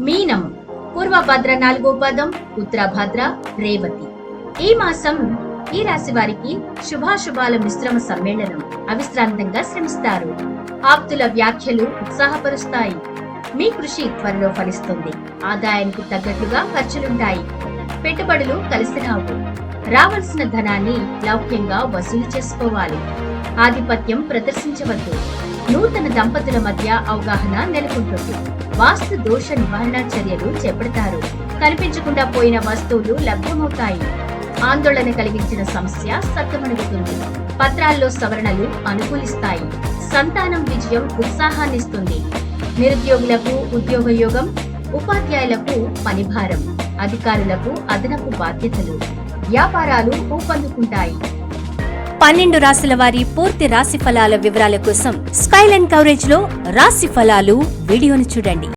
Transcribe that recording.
మీనం పూర్వభద్ర 4వ పదం, ఉత్తరభద్ర, రేవతి. ఈ మాసం ఈ రాశి వారికి శుభాశుభాల మిశ్రమ సమ్మేళనం. అవిశ్రాంతంగా శ్రమిస్తారు. ఆప్తుల వ్యాఖ్యలు ఉత్సాహపరుస్తాయి. మీ కృషి త్వరలో ఫలిస్తుంది. ఆదాయానికి తగ్గట్లుగా ఖర్చులుంటాయి. పెట్టుబడులు కలిసి రావు. రావాల్సిన ధనాన్ని లౌక్యంగా వసూలు చేసుకోవాలి. ఆధిపత్యం ప్రదర్శించవద్దు. నూతన దంపతుల మధ్య అవగాహన నెలకొంటుంది. వాస్తు దోష నివారణ చర్యలు చేపడతారు. కనిపించకుండా పోయిన వస్తువులు లభ్యమవుతాయి. ఆందోళన కలిగించిన సమస్య సత్తుమణుగుతుంది. పత్రాల్లో సవరణలు అనుకూలిస్తాయి. సంతానం విజయం ఉత్సాహాన్నిస్తుంది. నిరుద్యోగులకు ఉద్యోగయోగం, ఉపాధ్యాయులకు పనిభారం, అధికారులకు అదనపు బాధ్యతలు, వ్యాపారాలు ఊపందుకుంటాయి. 12 రాశుల వారి పూర్తి రాశి ఫలాల వివరాల కోసం స్కైలైన్ కవరేజ్ లో రాశి ఫలాలు వీడియోను చూడండి.